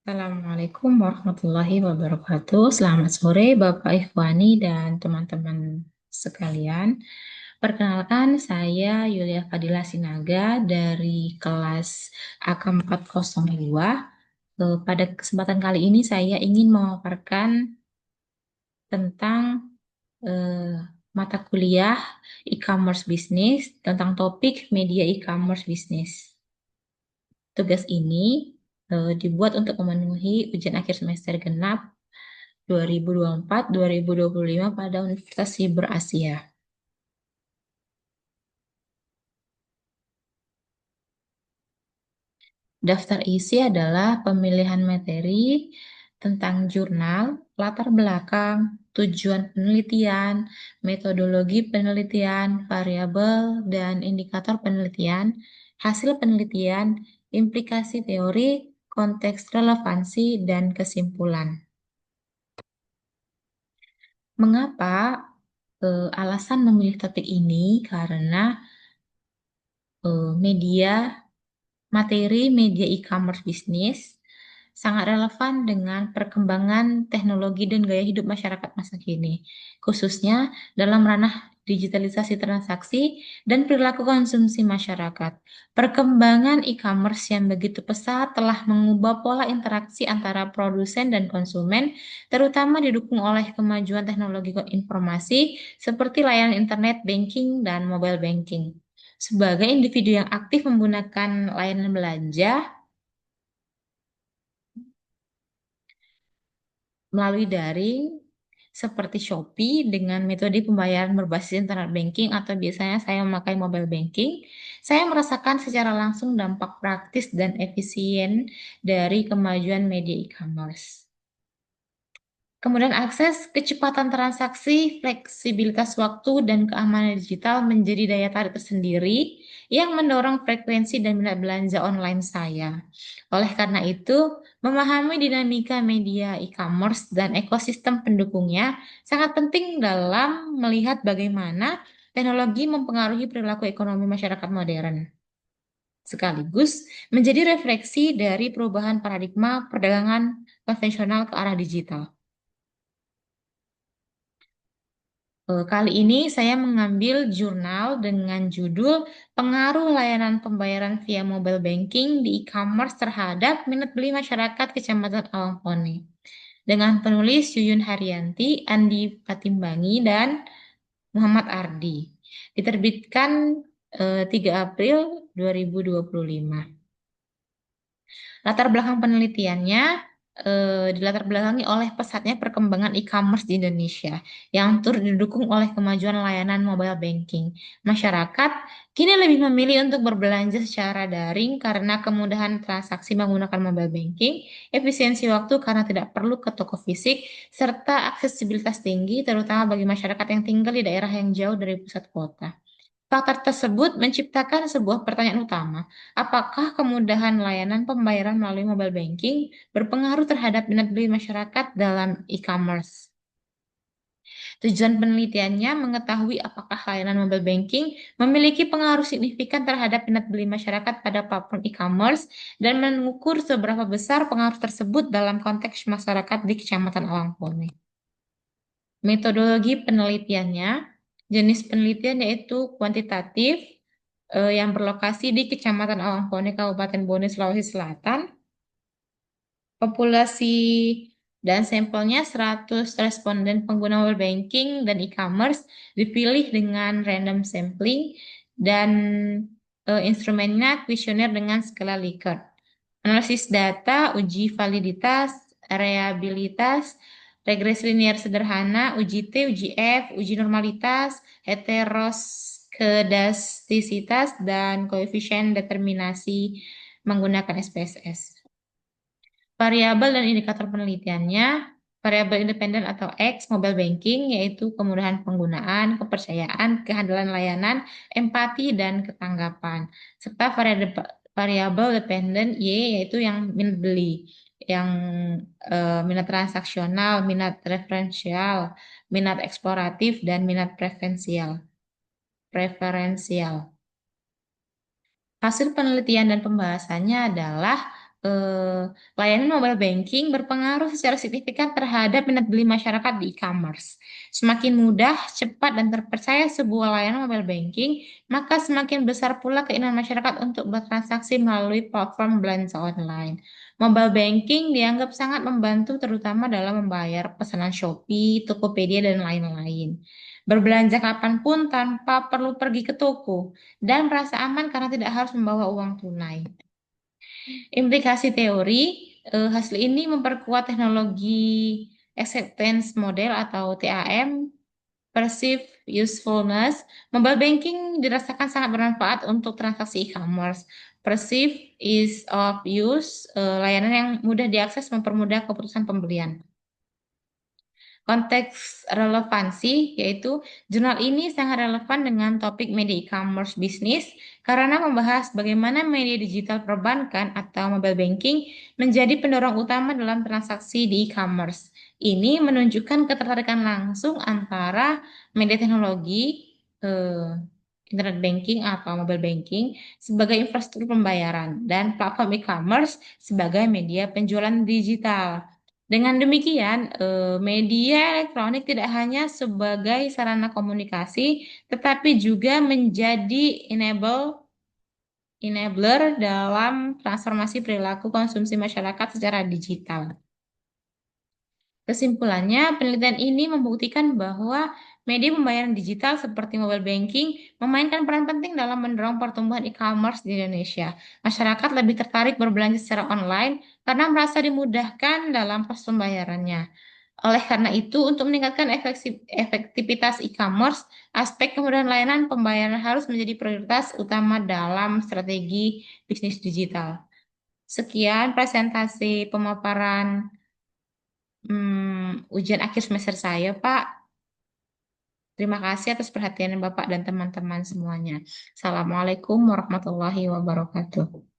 Assalamualaikum warahmatullahi wabarakatuh. Selamat sore Bapak Ikhwani dan teman-teman sekalian. Perkenalkan, saya Yulia Fadila Sinaga dari kelas AK402. Pada kesempatan kali ini saya ingin memaparkan tentang eh, mata kuliah e-commerce business tentang topik media e-commerce business. Tugas ini dibuat untuk memenuhi ujian akhir semester genap 2024-2025 pada Universitas Siber Asia. Daftar isi adalah pemilihan materi tentang jurnal, latar belakang, tujuan penelitian, metodologi penelitian, variabel dan indikator penelitian, hasil penelitian, implikasi teori, konteks relevansi, dan kesimpulan. Mengapa alasan memilih topik ini? Karena materi media e-commerce bisnis sangat relevan dengan perkembangan teknologi dan gaya hidup masyarakat masa kini, khususnya dalam ranah digitalisasi transaksi dan perilaku konsumsi masyarakat. Perkembangan e-commerce yang begitu pesat telah mengubah pola interaksi antara produsen dan konsumen, terutama didukung oleh kemajuan teknologi informasi seperti layanan internet banking dan mobile banking. Sebagai individu yang aktif menggunakan layanan belanja melalui daring seperti Shopee dengan metode pembayaran berbasis internet banking atau biasanya saya memakai mobile banking, saya merasakan secara langsung dampak praktis dan efisien dari kemajuan media e-commerce. Kemudian akses, kecepatan transaksi, fleksibilitas waktu, dan keamanan digital menjadi daya tarik tersendiri yang mendorong frekuensi dan minat belanja online saya. Oleh karena itu, memahami dinamika media e-commerce dan ekosistem pendukungnya sangat penting dalam melihat bagaimana teknologi mempengaruhi perilaku ekonomi masyarakat modern. Sekaligus menjadi refleksi dari perubahan paradigma perdagangan konvensional ke arah digital. Kali ini saya mengambil jurnal dengan judul Pengaruh Layanan Pembayaran via Mobile Banking di E-commerce terhadap minat beli masyarakat Kecamatan Awangpone dengan penulis Yuyun Haryanti, Andi Patimbangi, dan Muhammad Ardi. Diterbitkan 3 April 2025. Latar belakang penelitiannya dilatar belakangi oleh pesatnya perkembangan e-commerce di Indonesia yang turut didukung oleh kemajuan layanan mobile banking. Masyarakat kini lebih memilih untuk berbelanja secara daring karena kemudahan transaksi menggunakan mobile banking, efisiensi waktu karena tidak perlu ke toko fisik, serta aksesibilitas tinggi terutama bagi masyarakat yang tinggal di daerah yang jauh dari pusat kota. Faktor tersebut menciptakan sebuah pertanyaan utama. Apakah kemudahan layanan pembayaran melalui mobile banking berpengaruh terhadap minat beli masyarakat dalam e-commerce? Tujuan penelitiannya mengetahui apakah layanan mobile banking memiliki pengaruh signifikan terhadap minat beli masyarakat pada platform e-commerce dan mengukur seberapa besar pengaruh tersebut dalam konteks masyarakat di Kecamatan Awangpone. Metodologi penelitiannya, jenis penelitian yaitu kuantitatif yang berlokasi di Kecamatan Awangpone, Kabupaten Bone, Sulawesi Selatan. Populasi dan sampelnya 100 responden pengguna mobile banking dan e-commerce dipilih dengan random sampling dan instrumennya kuesioner dengan skala Likert. Analisis data, uji validitas, reabilitas, regresi linear sederhana, uji T, uji F, uji normalitas, heteroskedastisitas, dan koefisien determinasi menggunakan SPSS. Variabel dan indikator penelitiannya, variabel independen atau X, mobile banking, yaitu kemudahan penggunaan, kepercayaan, kehandalan layanan, empati, dan ketanggapan. Serta variabel dependen Y, yaitu yang minat beli, yang minat transaksional, minat referensial, minat eksploratif, dan minat preferensial. Hasil penelitian dan pembahasannya adalah eh, layanan mobile banking berpengaruh secara signifikan terhadap minat beli masyarakat di e-commerce. Semakin mudah, cepat, dan terpercaya sebuah layanan mobile banking, maka semakin besar pula keinginan masyarakat untuk bertransaksi melalui platform belanja online. Mobile banking dianggap sangat membantu terutama dalam membayar pesanan Shopee, Tokopedia, dan lain-lain. Berbelanja kapanpun tanpa perlu pergi ke toko dan merasa aman karena tidak harus membawa uang tunai. Implikasi teori, hasil ini memperkuat teknologi acceptance model atau TAM, perceived usefulness. Mobile banking dirasakan sangat bermanfaat untuk transaksi e-commerce. Perceived ease of use, layanan yang mudah diakses mempermudah keputusan pembelian. Konteks relevansi yaitu jurnal ini sangat relevan dengan topik media e-commerce bisnis karena membahas bagaimana media digital perbankan atau mobile banking menjadi pendorong utama dalam transaksi di e-commerce. Ini menunjukkan ketertarikan langsung antara media teknologi, internet banking atau mobile banking sebagai infrastruktur pembayaran dan platform e-commerce sebagai media penjualan digital. Dengan demikian, media elektronik tidak hanya sebagai sarana komunikasi, tetapi juga menjadi enabler dalam transformasi perilaku konsumsi masyarakat secara digital. Kesimpulannya, penelitian ini membuktikan bahwa media pembayaran digital seperti mobile banking memainkan peran penting dalam mendorong pertumbuhan e-commerce di Indonesia. Masyarakat lebih tertarik berbelanja secara online karena merasa dimudahkan dalam proses pembayarannya. Oleh karena itu, untuk meningkatkan efektivitas e-commerce, aspek kemudahan layanan pembayaran harus menjadi prioritas utama dalam strategi bisnis digital. Sekian presentasi pemaparan ujian akhir semester saya, Pak. Terima kasih atas perhatian Bapak dan teman-teman semuanya. Assalamualaikum warahmatullahi wabarakatuh.